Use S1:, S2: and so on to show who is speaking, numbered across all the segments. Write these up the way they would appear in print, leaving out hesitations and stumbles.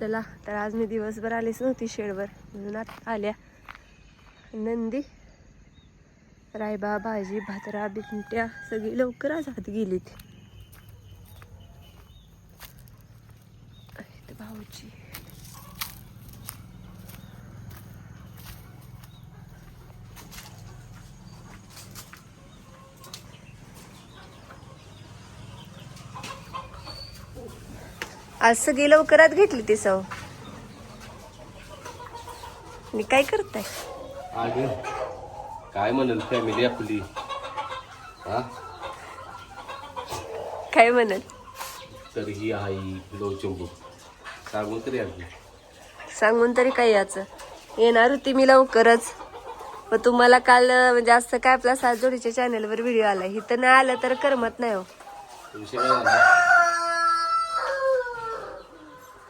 S1: चला तर आज मी दिवसभर आलीच नव्हती शेडवर म्हणून आता आल्या. नंदी रायबा भाजी भातरा बिंट्या सगळी लवकर आज आत गेलीत. भाऊची आज सगळी लवकरात घेतली ती सव. आणि काय करताय?
S2: अगं काय म्हणेल फॅमिली आपली? हा
S1: काय म्हणत?
S2: तर ही आई लोचंबू सांगून तरी अगदी
S1: सांगून तरी काय याचं. येणार होती मी लवकरच, मग तुम्हाला काल म्हणजे असं काय आपला सात जोडीच्या चॅनलवर व्हिडिओ आला, इथं नाही आलं तर करमत नाही हो.
S2: विषय काय झाला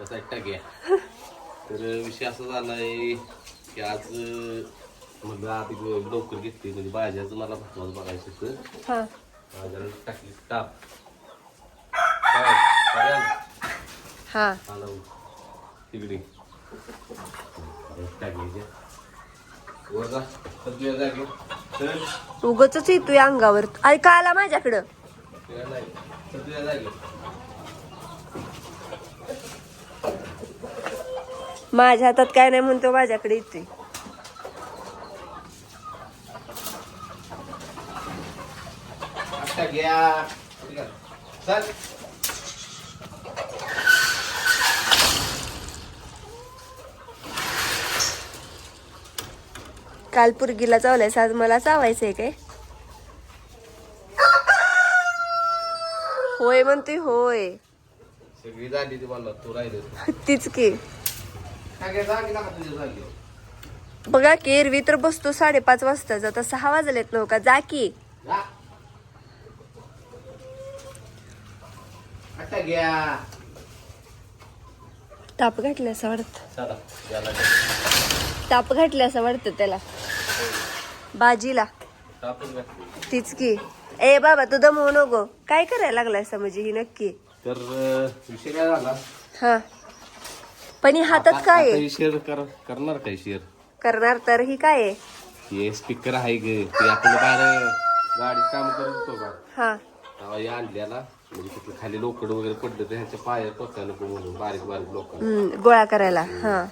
S2: कसा एकटा घ्या. तर विषय असा झालाय की आज म्हणलं आधी लवकर घेतली म्हणजे भाज्याचं मला महत्वाचं बघायचं होतं.
S1: हा
S2: भाज्याला टाकली टाप काय
S1: हा
S2: आला तिकडे टाकायच्या वर जा तुझ्या जागे तर
S1: उगच येतोय अंगावर. ऐका आला माझ्याकडं.
S2: नाही तर तुझ्या जागे
S1: माझ्या हातात काय नाही म्हणतो, माझ्याकडे येतोय.
S2: आता घ्या चल.
S1: काल पुरगीला चावलायस, आज मला चावायचंय काय? होय म्हणतोय होय.
S2: सगळी झाली ती मला तू राहिले
S1: तीच की.
S2: काय जागी ना तुझ्या जागी
S1: बघा की एरवी तर बसतो 5:30 वाजता, आता 6 वाजलेत नव्ह का? जा की.
S2: जा आता घ्या.
S1: ताप घातलं असं वाटत.
S2: चला याला
S1: ताप घातलं असं वाटतं त्याला बाजीला.
S2: टाकून घातली.
S1: तीच की. ए बाबा तू दमवू नको. काय करायला लागलाय म्हणजे ही नक्की?
S2: तर विषय काय झाला
S1: हा पण ही हातात काय आहे?
S2: शेअर करणार काय शेअर
S1: करणार तर ही काय आहे?
S2: हे स्पीकर आहे ग ते आपण बाहेर गाडीत काम करत होतो का
S1: हा
S2: तेव्हा या आणल्याला म्हणजे तिथलं खाली लोकड वगैरे पडलं तर ह्यांच्या पायात टोचायला नको म्हणून बारीक बारीक लोक
S1: गोळा करायला. हा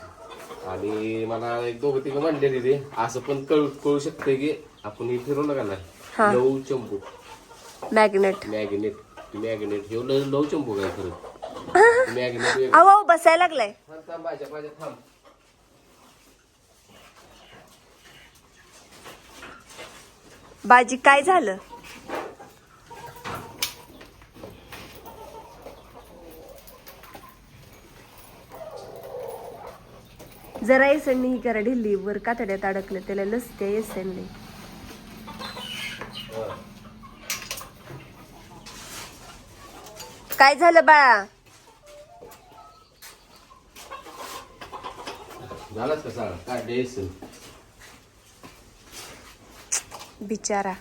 S2: आणि मला एक दोघं तिघं म्हणलेली ते असं पण कळू शकतंय की आपण हे फिरवलं का
S1: हा.
S2: नाही लव चंपू
S1: मॅग्नेट.
S2: मॅग्नेट हे लव चंपू काय खरं मॅग्नेट
S1: अहो बसायला लागलाय.
S2: थांब भाज्या थांब.
S1: बाजी काय झालं? जरा एसननी ही करा ढिल्ली वर कातड्यात अडकलं त्याला लसत्या एसनने. काय झालं बाळा?
S2: झालाच का साळा काय द्यायचं
S1: बिचारा.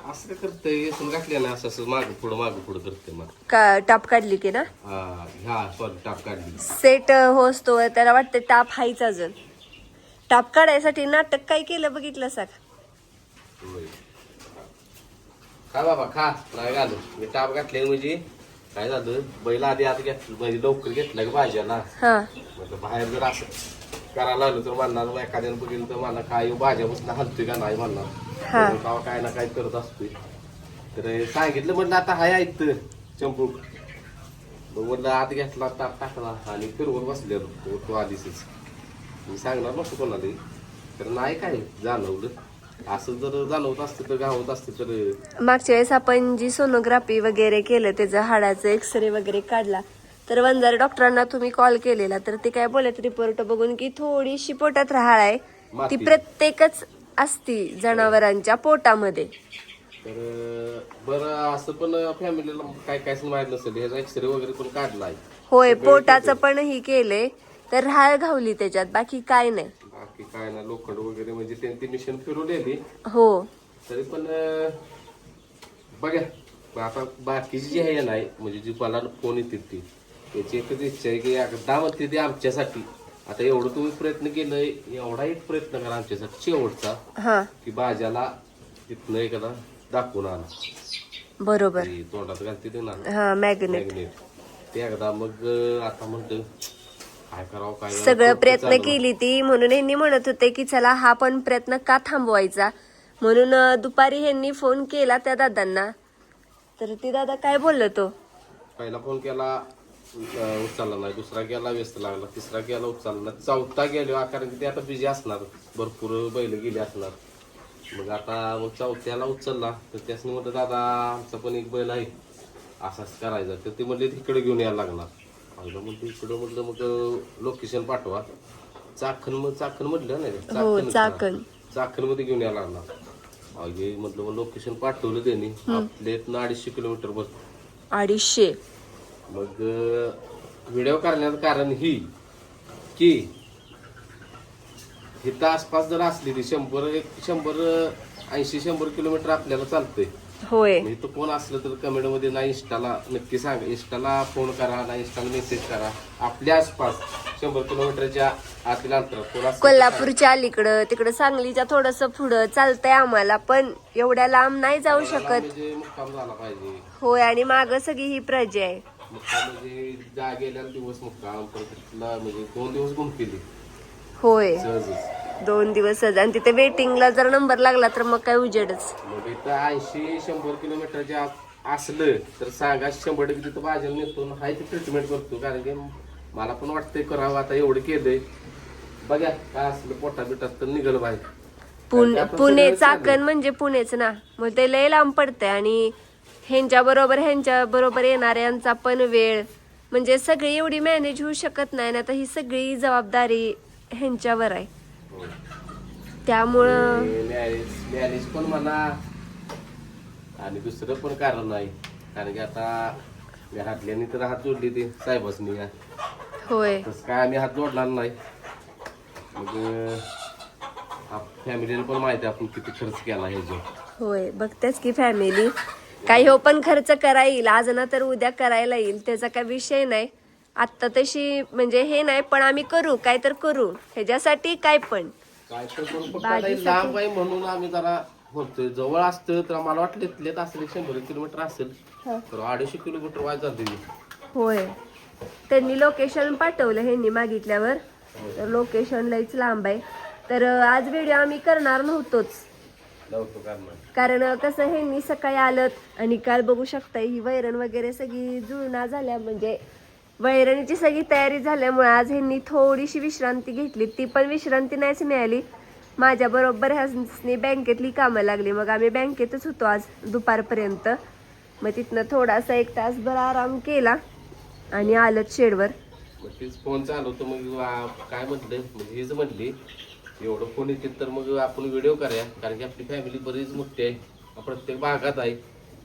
S2: असं काय करतंय येसून घातल्या ना असं मागं पुढं करते मग
S1: का टाप काढली की ना?
S2: ह्या सॉरी टाप काढली
S1: सेट होस्तो त्याला वाटतं टाप हायच अजून. टाप काढायसाठी नाटक काय केलं बघितलं सा?
S2: खा बाबा खा नाही घालू मी टाप घातले म्हणजे काय झालं बैल आधी आता घेतलं म्हणजे लवकर घेतलं की भाज्याला.
S1: हा
S2: म्हटलं बाहेर जर असं करायला लागलं तर म्हणणार एखाद्यानं बघितलं तर मला काय भाज्या बसला हलतोय का नाही
S1: हा.
S2: म्हणणार काय ना काय करत असतोय. तर सांगितलं म्हटलं आता हाय ऐकतं चंपू मग म्हटलं आत घेतला ताप टाकला आणि फिरवून बसले तो आधीच मी सांगणार नसतो कोणाला तर नाही काय जाणवलं. असं जर जाणवत असतं तर गावत असतं तर.
S1: मागच्या वेळेस आपण जी सोनोग्राफी वगैरे केलं त्याचं हाडाचं एक्सरे वगैरे काढला तर वंजारी डॉक्टरांना तुम्ही कॉल केलेला तर ते काय बोलत रिपोर्ट बघून की थोडीशी पोटात राहाळ आहे ती प्रत्येकच असती जनावरांच्या पोटामध्ये.
S2: तर बरं असं पण फॅमिलीला काय काय माहित नसेल ह्याचा एक्सरे वगैरे पण काढलाय.
S1: होय पोटाचं पण ही केलंय तर राहाळ घावली त्याच्यात, बाकी काय नाही.
S2: बाकी काय ना लोखंड वगैरे म्हणजे त्यांची मिशन फिरवलेली
S1: हो
S2: तरी पण बघा आता बाकीची जी आहे नाही म्हणजे जी मला फोन येते ती त्याची एकच इच्छा आहे की एकदा म्हणते ते आमच्यासाठी आता एवढं तुम्ही प्रयत्न केलंय एवढा एक प्रयत्न करा आमच्यासाठी शेवटचा
S1: हा
S2: की बाजाला तिथनं एखादा दाखवून आणा
S1: बरोबर
S2: ते तोंडात घालते ते ना
S1: हा मॅग्नेट
S2: मॅग्नेट ते एकदा मग आता म्हणतं काय करावं काय करावं,
S1: सगळं
S2: डोकं
S1: प्रयत्न
S2: चालू
S1: केली ती म्हणून ह्यांनी म्हणत होते की चला हा पण प्रयत्न का थांबवायचा म्हणून दुपारी ह्यांनी फोन केला त्या दादांना तर ती दादा काय बोललो तो
S2: पहिला फोन केला उचलला नाही दुसरा गेला व्यस्त लागला तिसरा गेला उचलला चौथा गेलो कारण की ते आता बिझी असणार भरपूर बैल गेली असणार मग आता मग चौथ्याला उचलला तर त्यासनी म्हटलं दादा आमचा पण एक बैल आहे असाच करायचा तर ते म्हणले तिकडे घेऊन यायला लागणार पहिलं म्हणतो इकडं म्हटलं मग लोकेशन पाठवा चाकण म्हटलं नाही चाकण मध्ये घेऊन यायला लागणार अगे म्हटलं मग लोकेशन पाठवलं त्यांनी आपले 250 किलोमीटर बस
S1: 250
S2: मग व्हिडिओ करण्याचं कारण ही की इथं आसपास जर असली ती 100 किलोमीटर आपल्याला चालतंय
S1: होय
S2: इथं कोण असलं तर कमेंट मध्ये ना इंस्टाला नक्की सांगा इंस्टाला फोन करा ना इंस्टाला मेसेज करा आपल्या आसपास 100 किलोमीटरच्या आतील अंतरात कोण असलं
S1: कोल्हापूरच्या अलीकडं तिकडं सांगलीच्या थोडस पुढं चालतंय आम्हाला पण एवढ्या लांब नाही जाऊ शकत
S2: म्हणजे मुक्काम झाला पाहिजे
S1: होय आणि माग सगळी ही प्रजा आहे
S2: मुक्काम म्हणजे गेल्या दिवस मुक्काम परत म्हणजे 2 दिवस घुमकेली
S1: होय
S2: सहजच
S1: 2 दिवसच आणि तिथे वेटिंगला जर नंबर लागला तर मग काय उजेडच
S2: मग इथं 80-100 किलोमीटरच्या असलं तर सांगा 100% तिथं बाजाला नेतो हाय ती ट्रीटमेंट करतो कारण की मला पण वाटतंय करावं आता एवढं केलंय बघा काय असलं पोटा बिटात तर निघालं बाहेर
S1: पुणे चाकण म्हणजे पुणेच ना मग ते लय लांब पडतंय आणि ह्यांच्या बरोबर येणाऱ्यांचा पण वेळ म्हणजे सगळी एवढी मॅनेज होऊ शकत नाही ना तर ही सगळी जबाबदारी ह्यांच्यावर आहे त्यामुळं
S2: मॅनेज पण म्हणा आणि दुसरं पण कारण नाही कारण की आता घरातल्यानी तर हात जोडली ते साहेबांनी
S1: होय
S2: तसं काय आम्ही हात जोडणार नाही मग फॅमिलीला पण माहिती आपण किती खर्च केला ह्याच्यावर
S1: होय बघतेच की फॅमिली काही हो पण खर्च करा येईल आज ना तर उद्या करायला येईल त्याचा काय विषय नाही आत्ता तशी म्हणजे हे नाही पण आम्ही करू काय तर करू ह्याच्यासाठी काय पण
S2: काय तर पण फक्त आता हे लांब आहे म्हणून आम्ही जरा होतोय जवळ असतं तर मला वाटलं इथल्यात असेल 100 किलोमीटर असेल तर 250 किलोमीटर वाज जाते
S1: होय त्यांनी लोकेशन पाठवलं ह्यांनी मागितल्यावर तर लोकेशन लईच लांब आहे तर आज व्हिडिओ आम्ही करणार नव्हतोच कारण कसं ह्यांनी सकाळी आलत आणि काल बघू शकता ही वैरण वगैरे सगळी जुळणा झाल्या म्हणजे वैरणीची सगळी तयारी झाल्यामुळे आज ह्यांनी थोडीशी विश्रांती घेतली ती पण विश्रांती नाहीच मिळाली माझ्या बरोबर ह्यांनी बँकेतली कामं लागली मग आम्ही बँकेतच होतो आज दुपारपर्यंत मग तिथनं थोडासा 1 तासभर आराम केला आणि आलत शेडवर
S2: तीच फोन चालू होतो मग काय म्हटलं म्हणजे हेच म्हटली एवढं फोन येतील तर मग आपण व्हिडिओ करूया कारण की आपली फॅमिली बरीच मोठी आहे प्रत्येक भागात आहे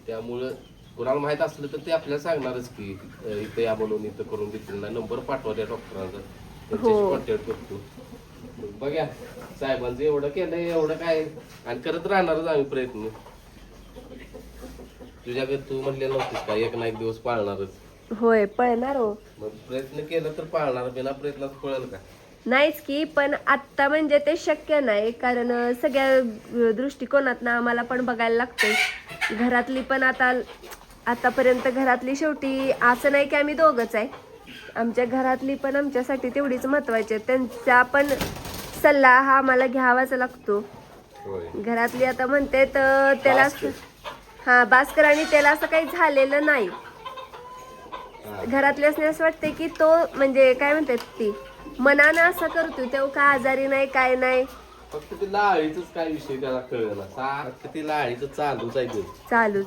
S2: त्यामुळं कोणाला माहित असलं तर ते आपल्याला सांगणारच की इथं या म्हणून इथं करून देतील ना नंबर पाठवा त्या डॉक्टरांचा त्यांच्याशी कॉन्टॅक्ट करतो बघा साहेबांचं एवढं केलंय एवढं काय आणि करत राहणारच आम्ही प्रयत्न तुझ्याकडे तू म्हणलेलं नव्हतीस का एक ना एक दिवस पाळणारच
S1: होय पळणार हो
S2: मग प्रयत्न केला तर पाळणार बिना प्रयत्नात पळेल का
S1: नाहीच की पण आत्ता म्हणजे ते शक्य नाही कारण सगळ्या दृष्टिकोनातनं आम्हाला पण बघायला लागतंय घरातली पण आतापर्यंत घरातली शेवटी असं नाही की आम्ही दोघंच आहे आमच्या घरातली पण आमच्यासाठी तेवढीच महत्वाची आहे त्यांचा पण सल्ला हा आम्हाला घ्यावाच लागतो घरातली आता म्हणते तर त्याला हा भास्कर आणि त्याला असं काही झालेलं नाही घरातले असं वाटते की तो म्हणजे काय म्हणतात ती मनानं असं करतो तेव्हा काय आजारी नाही काय नाही
S2: फक्त ते लाळीच काय विषय त्याला कळलं सारखं ते लाळीच चालूच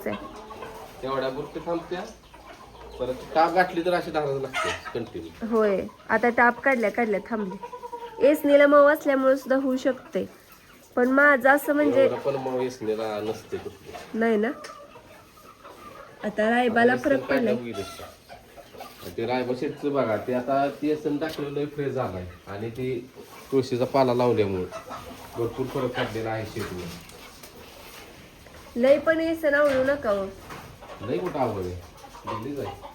S2: आहे तेवढ्या गोष्टी थांबत्या परत टाप गाठली तर अशी धारायला लागते कंटिन्यू
S1: होय आता टाप काढल्या थांबली एसनीला मऊ असल्यामुळे सुद्धा होऊ शकते पण माझं असं म्हणजे
S2: पण मग एसनीला नसते
S1: नाही ना आता रायबाला फरक पडलाय
S2: ते रायबा शेतचं बघा ते आता ती असं टाकलेलं फ्रेश झालाय आणि ती तुळशीचा पाला लावल्यामुळे भरपूर फरक पडलेला आहे शेतीवर
S1: लय पण येसन आवडू नका
S2: लय कुठं आवड आहे दिल्लीच आहे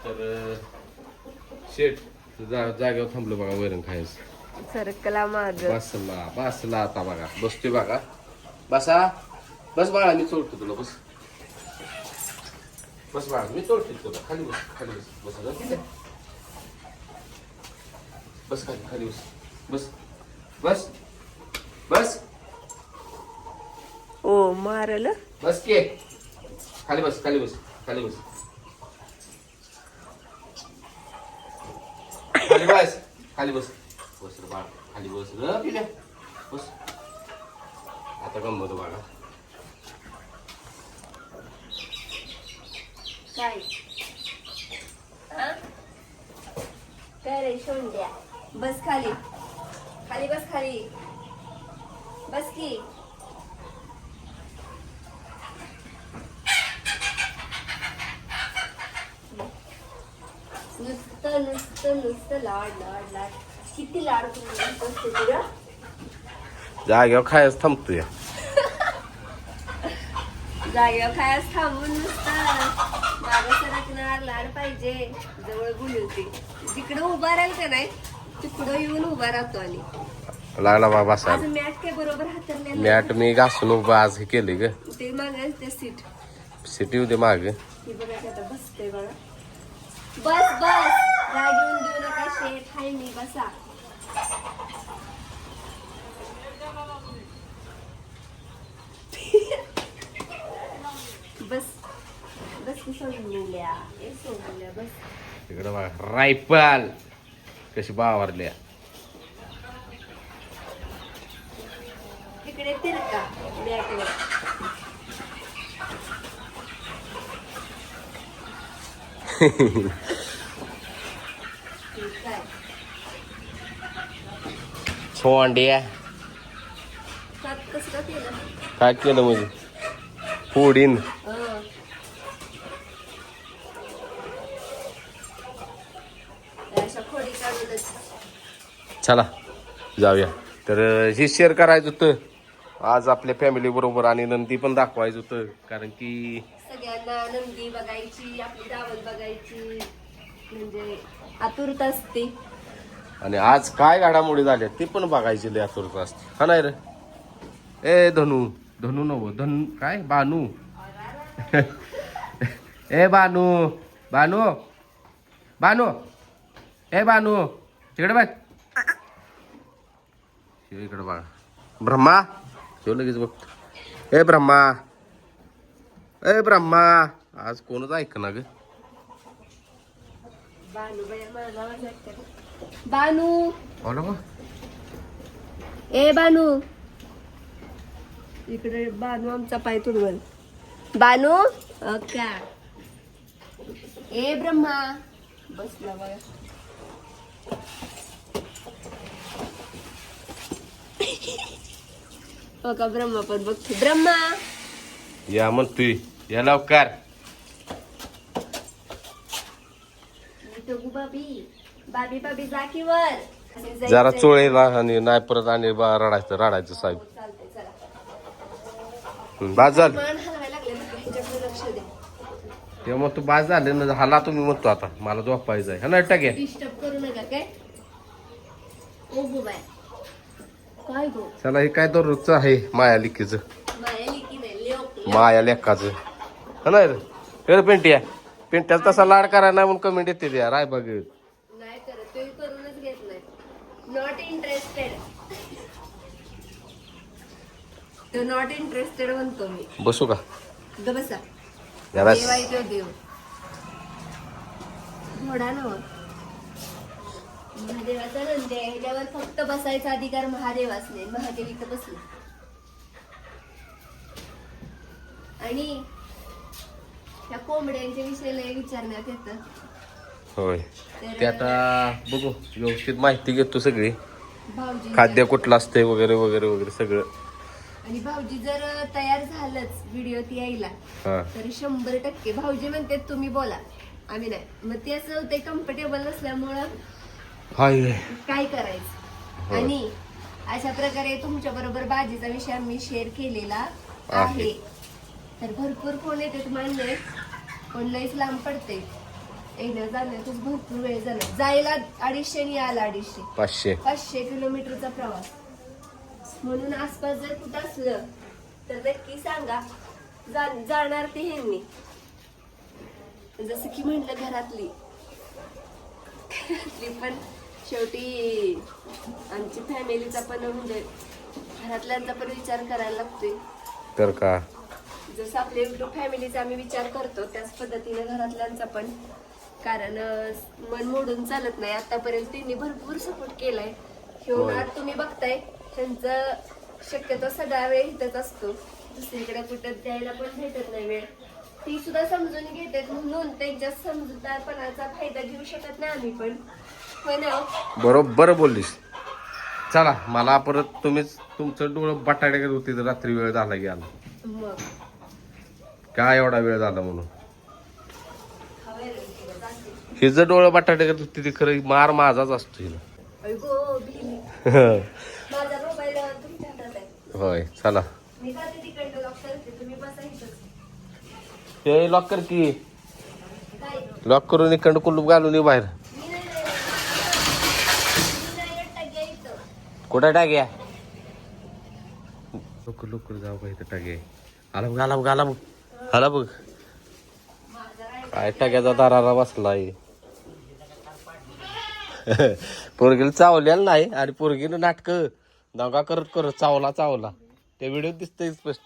S2: तर शेट जागेवर थांबलो बघा वैरण खायचं.
S1: सरकला माग.
S2: बसला आता बघा, बसतोय बघा. बसा, बस बाळा, मी चोळतो तुला. बस बस बाळा, मी चोळतो तुला. खाली बस, खाली बस. बस ठीक आहे. बस खाली, खाली बस. बस बस बस.
S1: ओ मारल.
S2: बस के खाली बस, खाली बस, खाली बस, खाली बस, खाली बस. बस रे बाळा, खाली बस रे पिल्या. बस. आता गंमत बघा.
S1: काय काय रे शोंड्या, बस खाली, खाली बस, खाली बस की. नुसतं नुसतं नुसतं लाड लाड लाड. किती लाड असते तुला.
S2: जाग्यावर खायच थांबतोय.
S1: जागेवर खायच थांबून नुसतं मागं सरकणार. लाड पाहिजे, जवळ बोलवते. जिकडं उभा राहील का नाही तिकडं येऊन उभा राहतो. आणि
S2: लागला बा बसा.
S1: आज मॅट काय बरोबर हातरले
S2: मॅट मी घासून उभं आज हे केले ग.
S1: ते मागायच ते सीट.
S2: सिटी होते माग.
S1: ही बघा की आता बसते बघा. बस बस, राग येऊन देऊ नका. शेठ हाय मी, बसा. बस बस की सोडल्या, ए सोडल्या, बस.
S2: तिकडे बघा रायफल कशी बावरल्या.
S1: तिकडे तिरका मॅटवर. काय
S2: सोंड्या
S1: कसं का केलं.
S2: काय केलं म्हणजे फोडीन.
S1: अशा खोडी काढूनच.
S2: चला जाऊया. तर हे शेअर करायचं होतं आज आपल्या फॅमिली बरोबर, आणि नंदी पण दाखवायचं होतं. कारण की
S1: सगळ्यांना नंदी बघायची, आपली दावण बघायची म्हणजे आतुरता असते.
S2: आणि आज काय घडामोडी झाल्या ते पण बघायची लय आतुरता असते. हा नाही रे. ए धनू, धनू नव धन काय बानू. ए बानू, बानू, बानू, ए बानू तिकडे बघ. इकडे बघा ब्रह्मा. शिव लगेच बघतो. ए ब्रह्मा, ए ब्रह्मा. आज कोणच ऐक ना ग.
S1: बानू बाई माझा आवाज ऐकते. बानू,
S2: बोला बा.
S1: ए बानू, इकडे बानू आमचा पाय तुडवल. बानू का. ए ब्रह्मा, बसला बघा. हो का ब्रह्मा पण बघते. ब्रह्मा
S2: या म्हणतोय, या लवकर.
S1: बाबी बाबी बाबी जा की वर.
S2: जरा चोळेला आणि नाही परत आणि रडायचं साहेब.
S1: चालतंय चला.
S2: बाद झालं
S1: मान हलवायला लागले बघा, ह्याच्याकडे लक्ष द्या.
S2: तेव्हा मग तू बाद झाले ना. हाला तुम्ही म्हणतो आता मला झोपायचं आहे. हा नाही टाक्या.
S1: डिस्टर्ब करू नका काय. ओ बाय काय गो.
S2: चला हे काय दररोजचं आहे माया लिकीचं,
S1: माया लिकी नाही लेक.
S2: माया लेकाचं. हा नाही रे. हे रे पेंटिया, पेंट्याचा तसा लाड करायला नाही म्हणून कमेंट येते द्या. राय बघ
S1: नाही करत ते, करूनच घेत नाही. Not interested. तो नॉट इंटरेस्टेड म्हणतो मी.
S2: बसू का
S1: ग बसा.
S2: जरा.
S1: देव आहे तो देव. घोडा नव महादेवाचा नंदी आहे. ह्याच्यावर फक्त बसायचा अधिकार महादेवाच नाही. महादेव इथं बसले. आणि त्या कोंबड्यांच्या विषयी विचारण्यात येतं.
S2: होय ते आता बघू व्यवस्थित माहिती घेतो सगळी.
S1: भाऊजी
S2: खाद्य कुठलं असतंय वगैरे वगैरे वगैरे सगळं.
S1: आणि भाऊजी जर तयार झालंच व्हिडिओत यायला
S2: हा
S1: तर 100% भाऊजी म्हणते तुम्ही बोला, आम्ही नाही. मग ते असं होते कम्फर्टेबल नसल्यामुळं
S2: हाय
S1: काय करायचं.
S2: होय.
S1: आणि अशा प्रकारे तुमच्या बरोबर बाजीचा विषय आम्ही शेअर केलेला
S2: आहे.
S1: आहे. तर भरपूर फोन येते तुम्हाला, पण लईच लांब पडते. एकदा जाण्यातच भरपूर वेळ झाला. जायला 250 आणि यायला 250. 500 किलोमीटरचा प्रवास. म्हणून आसपास जर कुठं असलं तर नक्की सांगा. जाणार ते ह्यांनी. जसं की म्हटलं घरातली पण शेवटी आमची फॅमिलीचा पण म्हणजे घरातल्यांचा पण विचार करायला लागतोय.
S2: तर का
S1: जसं आपल्या युट्यूब फॅमिलीचा आम्ही विचार करतो त्याच पद्धतीने घरातल्यांचा पण. कारण मन मोडून चालत नाही. आतापर्यंत त्यांनी भरपूर सपोर्ट केलाय.
S2: होय.
S1: आज तुम्ही बघताय त्यांचं शक्यतो सगळा वेळ इथंच असतो. दुसरीकडे कुठं द्यायला पण भेटत नाही वेळ. ती सुद्धा समजून घेतात म्हणून त्यांच्या समजूतदारपणाचा फायदा घेऊ शकत नाही आम्ही पण. पण
S2: बरोबर बोललीस. चला मला परत तुम्हीच तुमचं डोळं बटाट्याकडे होती तर रात्री वेळ झाला की आला.
S1: मग
S2: काय एवढा वेळ झाला म्हणून हिचं डोळं बटाट्याकडे होती ती खरं मार माझाच असतो हिला.
S1: अगो भिली. माझा मोबाईल तुमच्या हातात आहे.
S2: होय चला
S1: मी जाते तिकडनं लॉक करते. तुम्ही बसा इथंच.
S2: हे लॉक कर की.
S1: काय
S2: लॉक करून इकडं कुलूप घालून ये बाहेर.
S1: मी नाही एकटा घ्या इथं.
S2: कुठं टाक्या लवकर लवकर जाऊ का इथं टाके. आला बघ आला बघ आला बघ आला बघ. काय टाक्याचा दाराला बसलाय. पोरगीला चावलेलं नाही आणि पोरगीनं नाटक दंगा करत करत चावला. त्या व्हिडिओ दिसतंय स्पष्ट.